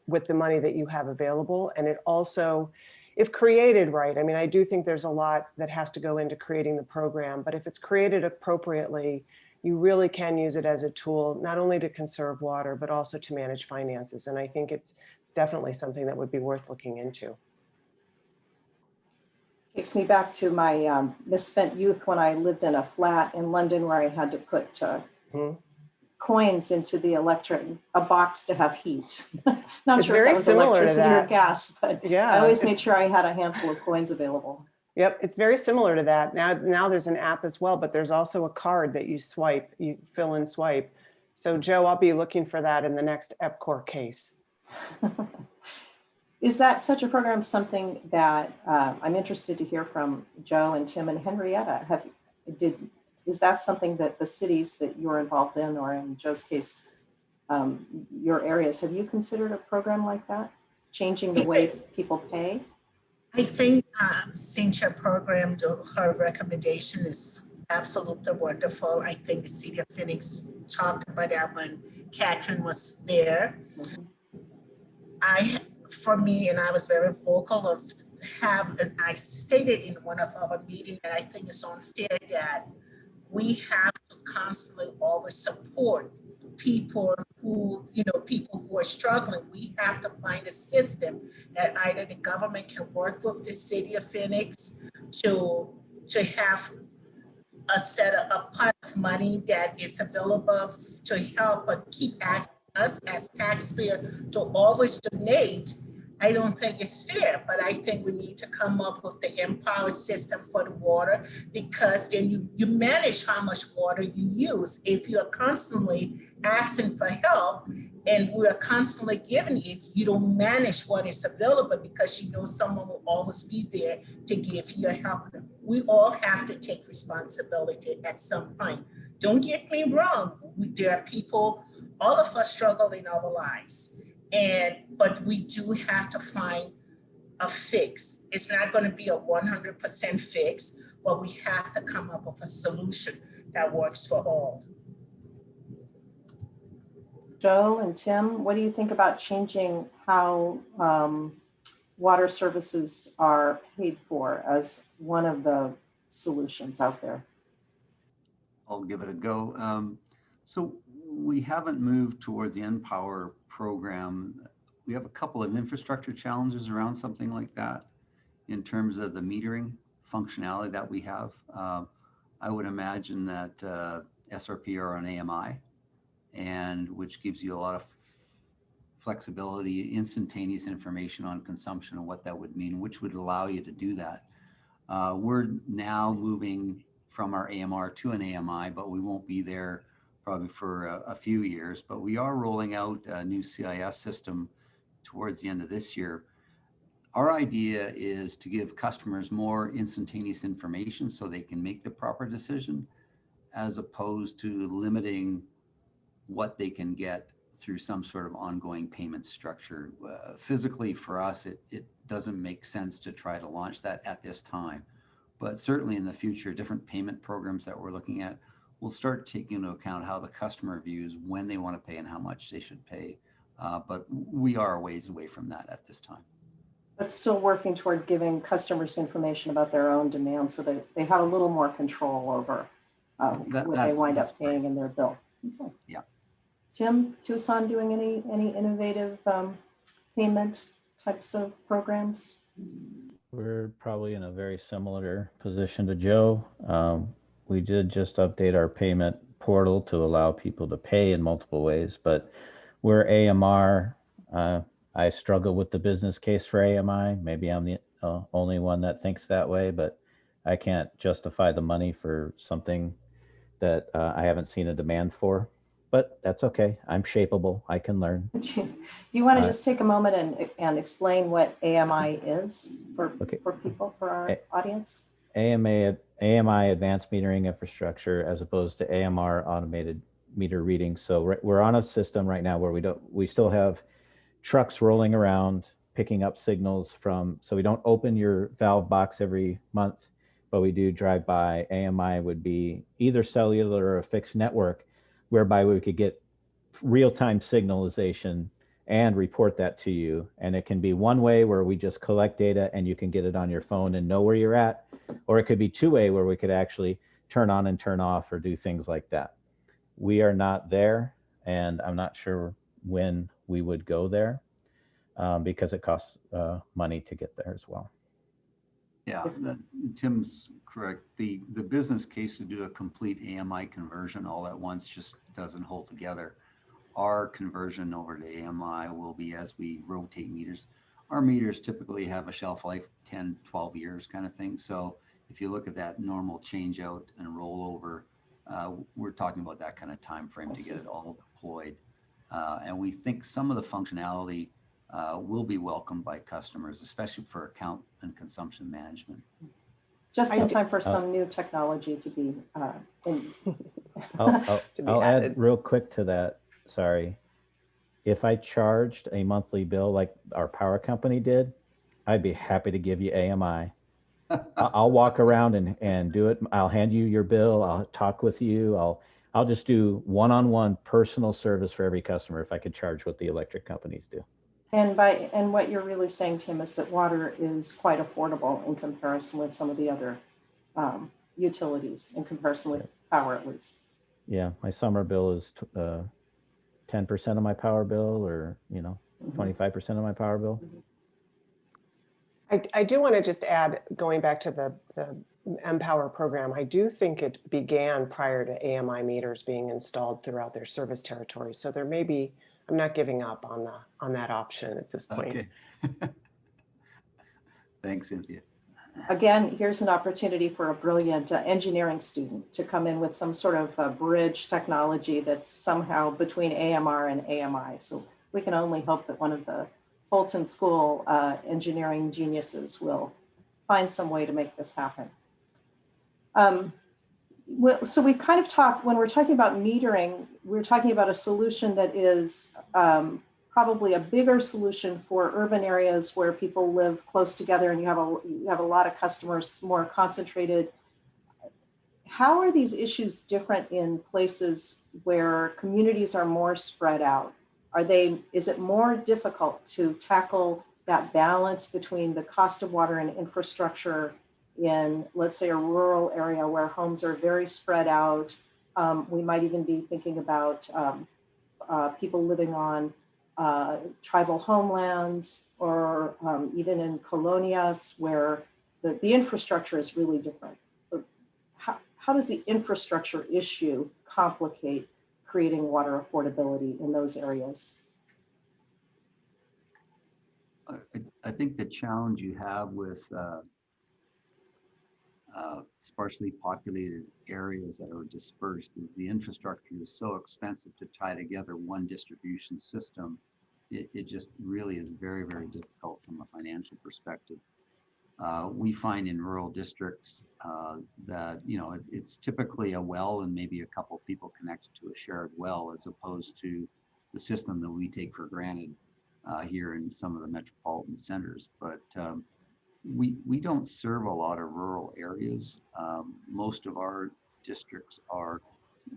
with the money that you have available. And it also, if created right, I mean, I do think there's a lot that has to go into creating the program, but if it's created appropriately, you really can use it as a tool, not only to conserve water, but also to manage finances. And I think it's definitely something that would be worth looking into. Takes me back to my misspent youth when I lived in a flat in London where I had to put coins into the a box to have heat. Not It's sure if very that was similar to electricity or that. gas, but Yeah, I always made sure I had a handful of coins available. Yep, it's very similar to that. Now there's an app as well, but there's also a card that you swipe, you fill and swipe. So Joe, I'll be looking for that in the next Epcor case. Is that such a program something that I'm interested to hear from Joe and Tim and Henrietta? Is that something that the cities that you're involved in, or in Joe's case, your areas, have you considered a program like that? Changing the way people pay? I think Cynthia program, her recommendation is absolutely wonderful. I think the city of Phoenix talked about that when Catherine was there. For me, and I was very vocal of and I stated in one of our meetings that I think it's unfair that we have to constantly always support people who are struggling. We have to find a system that either the government can work with the city of Phoenix to have a pot of money that is available to help but keep asking us as taxpayers to always donate. I don't think it's fair, but I think we need to come up with the empowered system for the water, because then you manage how much water you use. If you're constantly asking for help and we're constantly giving it, you don't manage what is available because you know someone will always be there to give you help. We all have to take responsibility at some point. Don't get me wrong, there are people, all of us struggle in our lives. But we do have to find a fix. It's not going to be a 100% fix, but we have to come up with a solution that works for all. Joe and Tim, what do you think about changing how water services are paid for as one of the solutions out there? I'll give it a go. So we haven't moved towards the Empower program. We have a couple of infrastructure challenges around something like that in terms of the metering functionality that we have. I would imagine that SRP are on AMI, and which gives you a lot of flexibility, instantaneous information on consumption and what that would mean, which would allow you to do that. We're now moving from our AMR to an AMI, but we won't be there probably for a few years, but we are rolling out a new CIS system towards the end of this year. Our idea is to give customers more instantaneous information so they can make the proper decision, as opposed to limiting what they can get through some sort of ongoing payment structure. Physically for us, it doesn't make sense to try to launch that at this time, but certainly in the future, different payment programs that we're looking at will start taking into account how the customer views when they want to pay and how much they should pay. But we are a ways away from that at this time. But still working toward giving customers information about their own demands so that they have a little more control over what they wind up paying in their bill. Okay. Yeah. Tim, Tucson doing any innovative payment types of programs? We're probably in a very similar position to Joe. We did just update our payment portal to allow people to pay in multiple ways, but we're AMR. I struggle with the business case for AMI. Maybe I'm the only one that thinks that way, but I can't justify the money for something that I haven't seen a demand for. But that's okay. I'm shapeable. I can learn. Do you want to just take a moment and explain what AMI is for people, for our audience? AMI advanced metering infrastructure as opposed to AMR automated meter readings. So we're on a system right now where we still have trucks rolling around picking up signals from, so we don't open your valve box every month, but we do drive by. AMI would be either cellular or a fixed network, whereby we could get real-time signalization and report that to you. And it can be one way where we just collect data and you can get it on your phone and know where you're at, or it could be two-way where we could actually turn on and turn off or do things like that. We are not there, and I'm not sure when we would go there because it costs money to get there as well. Yeah, Tim's correct. The business case to do a complete AMI conversion all at once just doesn't hold together. Our conversion over to AMI will be as we rotate meters. Our meters typically have a shelf life 10, 12 years kind of thing. So if you look at that normal change out and rollover, we're talking about that kind of time frame to get it all deployed. And we think some of the functionality will be welcomed by customers, especially for account and consumption management. Just in time for some new technology to be I'll add real quick to that. Sorry. If I charged a monthly bill like our power company did, I'd be happy to give you AMI. I'll walk around and do it. I'll hand you your bill. I'll talk with you. I'll just do one-on-one personal service for every customer if I could charge what the electric companies do. And what you're really saying, Tim, is that water is quite affordable in comparison with some of the other utilities, in comparison with power at least. Yeah, my summer bill is 10% of my power bill, or 25% of my power bill. I do want to just add, going back to the Empower program, I do think it began prior to AMI meters being installed throughout their service territory. So there may be, I'm not giving up on that option at this point. Okay. Thanks, Cynthia. Again, here's an opportunity for a brilliant engineering student to come in with some sort of bridge technology that's somehow between AMR and AMI. So we can only hope that one of the Fulton School engineering geniuses will find some way to make this happen. So we kind of talk, when we're talking about metering, we're talking about a solution that is probably a bigger solution for urban areas where people live close together and you have a lot of customers more concentrated. How are these issues different in places where communities are more spread out? Is it more difficult to tackle that balance between the cost of water and infrastructure in, let's say, a rural area where homes are very spread out? We might even be thinking about people living on tribal homelands, or even in colonias where the infrastructure is really different. How does the infrastructure issue complicate creating water affordability in those areas? I think the challenge you have with sparsely populated areas that are dispersed is the infrastructure is so expensive to tie together one distribution system. It just really is very, very difficult from a financial perspective. We find in rural districts that, it's typically a well and maybe a couple of people connected to a shared well, as opposed to the system that we take for granted here in some of the metropolitan centers. But we don't serve a lot of rural areas. Most of our districts are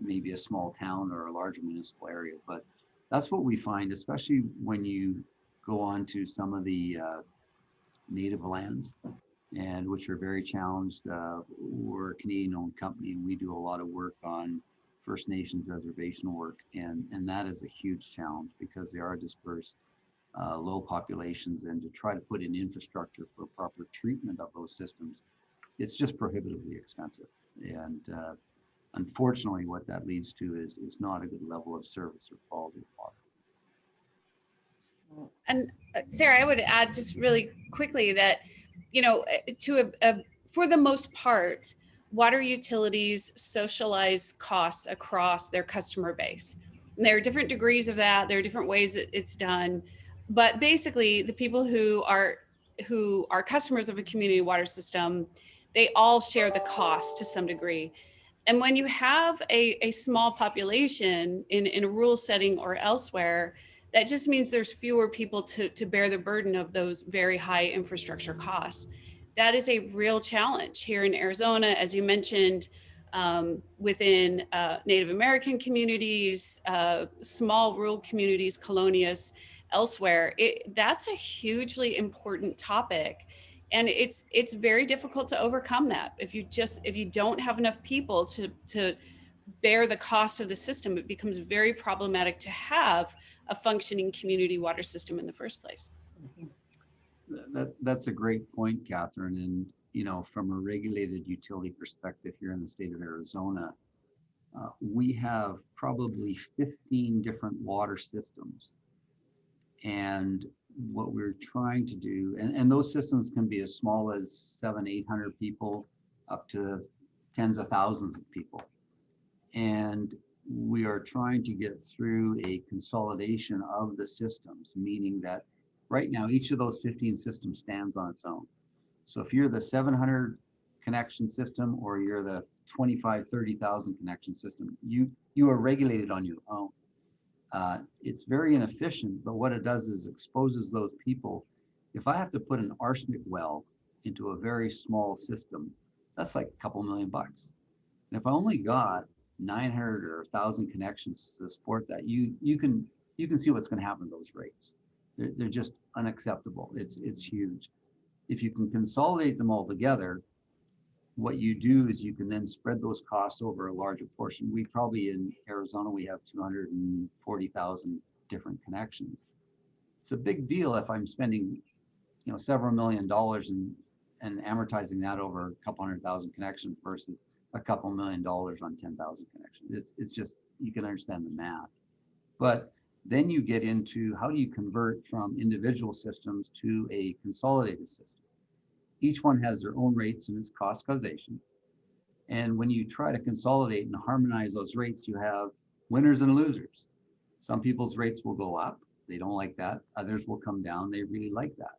maybe a small town or a large municipal area, but that's what we find, especially when you go on to some of the native lands, and which are very challenged. We're a Canadian-owned company, and we do a lot of work on First Nations reservation work, and that is a huge challenge because they are dispersed, low populations, and to try to put in infrastructure for proper treatment of those systems, it's just prohibitively expensive. And unfortunately, what that leads to is not a good level of service or quality of water. And Sarah, I would add just really quickly that, for the most part, water utilities socialize costs across their customer base. And there are different degrees of that. There are different ways that it's done. But basically, the people who are customers of a community water system, they all share the cost to some degree. And when you have a small population in a rural setting or elsewhere, that just means there's fewer people to bear the burden of those very high infrastructure costs. That is a real challenge here in Arizona, as you mentioned, within Native American communities, small rural communities, colonias, elsewhere. That's a hugely important topic. And it's very difficult to overcome that. If you don't have enough people to bear the cost of the system, it becomes very problematic to have a functioning community water system in the first place. That's a great point, Catherine. And, you know, from a regulated utility perspective here in the state of Arizona, we have probably 15 different water systems. And what we're trying to do, and those systems can be as small as 700-800 people up to tens of thousands of people. And we are trying to get through a consolidation of the systems, meaning that right now, each of those 15 systems stands on its own. So if you're the 700 connection system or you're the 30,000 connection system, you are regulated on your own. It's very inefficient, but what it does is exposes those people. If I have to put an arsenic well into a very small system, that's like a couple $1 million. And if I only got 900 or 1,000 connections to support that, you can see what's going to happen to those rates. They're just unacceptable. It's huge. If you can consolidate them all together, what you do is you can then spread those costs over a larger portion. We probably in Arizona, we have 240,000 different connections. It's a big deal if I'm spending, you know, several $1 million and amortizing that over a couple 100,000 connections versus a couple $1 million on 10,000 connections. It's just, you can understand the math. But then you get into how do you convert from individual systems to a consolidated system? Each one has their own rates and its cost causation. And when you try to consolidate and harmonize those rates, you have winners and losers. Some people's rates will go up. They don't like that. Others will come down. They really like that.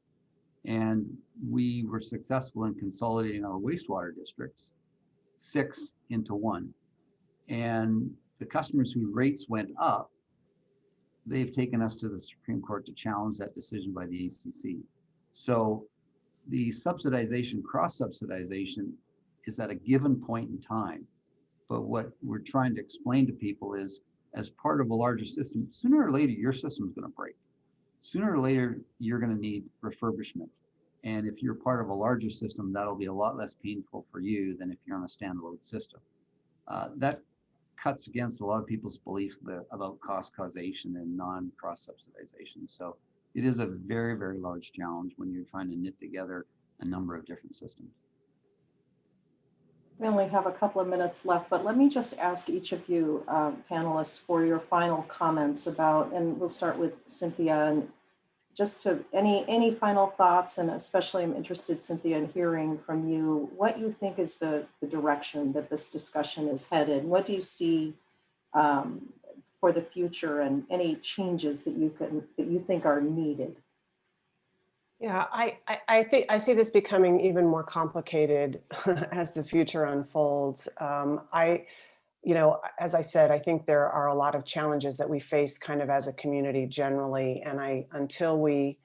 And we were successful in consolidating our wastewater districts, 6 into 1. And the customers whose rates went up, they've taken us to the Supreme Court to challenge that decision by the ACC. So the subsidization, cross-subsidization is at a given point in time. But what we're trying to explain to people is, as part of a larger system, sooner or later, your system's going to break. Sooner or later, you're going to need refurbishment. And if you're part of a larger system, that'll be a lot less painful for you than if you're on a standalone system. That cuts against a lot of people's belief about cost causation and non-cross subsidization. So it is a very, very large challenge when you're trying to knit together a number of different systems. We only have a couple of minutes left, but let me just ask each of you panelists for your final comments about, and we'll start with Cynthia, and just to any final thoughts, and especially I'm interested, Cynthia, in hearing from you what you think is the direction that this discussion is headed. What do you see for the future, and any changes that you think are needed? Yeah, I think I see this becoming even more complicated as the future unfolds. You know, as I said, I think there are a lot of challenges that we face kind of as a community generally. And until we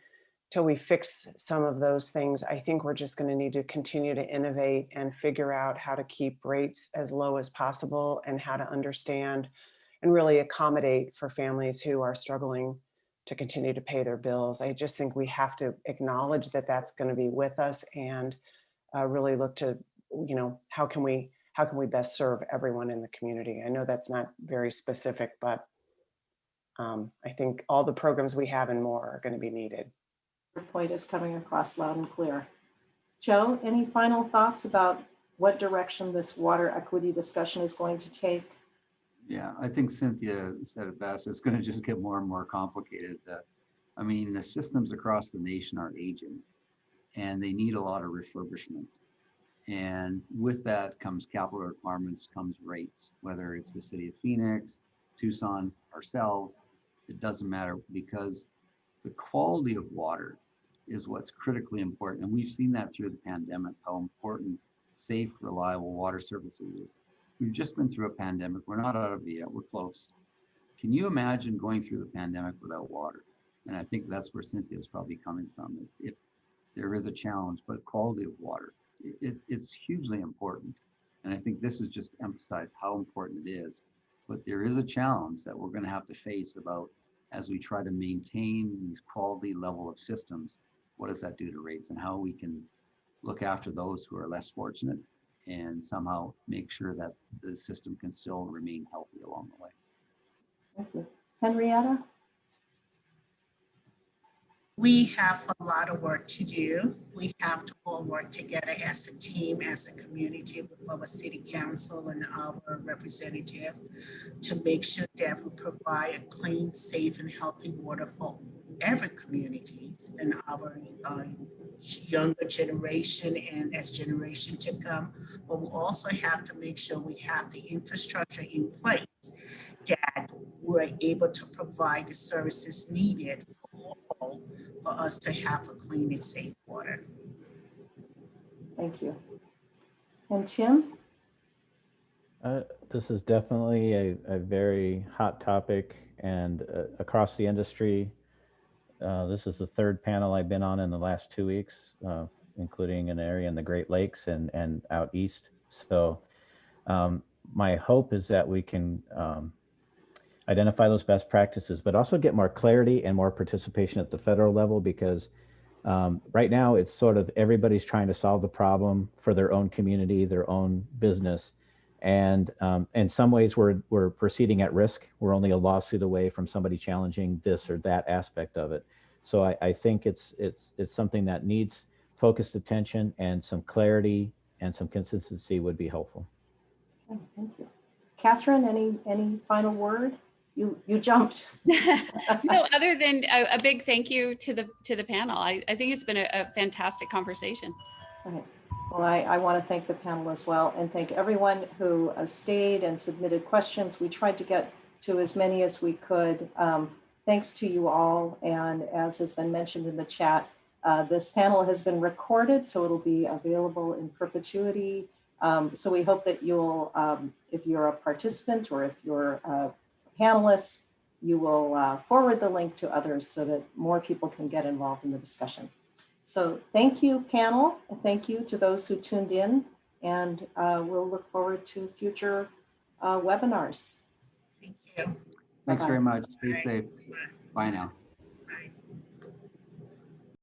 fix some of those things, I think we're just going to need to continue to innovate and figure out how to keep rates as low as possible and how to understand and really accommodate for families who are struggling to continue to pay their bills. I just think we have to acknowledge that that's going to be with us and really look to, you know, how can we best serve everyone in the community? I know that's not very specific, but I think all the programs we have and more are going to be needed. Your point is coming across loud and clear. Joe, any final thoughts about what direction this water equity discussion is going to take? Yeah, I think Cynthia said it best. It's going to just get more and more complicated. I mean, the systems across the nation are aging and they need a lot of refurbishment. And with that comes capital requirements, comes rates, whether it's the city of Phoenix, Tucson, ourselves, it doesn't matter, because the quality of water is what's critically important. And we've seen that through the pandemic, how important safe, reliable water services is. We've just been through a pandemic. We're not out of it yet. We're close. Can you imagine going through the pandemic without water? And I think that's where Cynthia is probably coming from. If there is a challenge, but quality of water, it's hugely important. And I think this has just emphasized how important it is. But there is a challenge that we're going to have to face about as we try to maintain these quality level of systems. What does that do to rates, and how we can look after those who are less fortunate and somehow make sure that the system can still remain healthy along the way. Thank you. Henrietta? We have a lot of work to do. We have to all work together as a team, as a community, with our city council and our representative to make sure that we provide a clean, safe, and healthy water for every communities and our younger generation and as generation to come. But we also have to make sure we have the infrastructure in place that we're able to provide the services needed for all, for us to have a clean and safe water. Thank you. And Tim? This is definitely a very hot topic, and across the industry, this is the third panel I've been on in the last 2 weeks, including an area in the Great Lakes and out east. So my hope is that we can identify those best practices, but also get more clarity and more participation at the federal level, because right now it's sort of everybody's trying to solve the problem for their own community, their own business. And in some ways we're proceeding at risk. We're only a lawsuit away from somebody challenging this or that aspect of it. So I think it's something that needs focused attention, and some clarity and some consistency would be helpful. Okay, thank you. Catherine, any final word? You jumped. No, other than a big thank you to the panel. I think it's been a fantastic conversation. Okay. Well, I want to thank the panel as well, and thank everyone who stayed and submitted questions. We tried to get to as many as we could. Thanks to you all. And as has been mentioned in the chat, this panel has been recorded, so it'll be available in perpetuity. So we hope that you'll, if you're a participant or if you're a panelist, you will forward the link to others so that more people can get involved in the discussion. So thank you, panel. And thank you to those who tuned in, and we'll look forward to future webinars. Thank you. Thanks Bye-bye. very much. Stay safe. Bye now.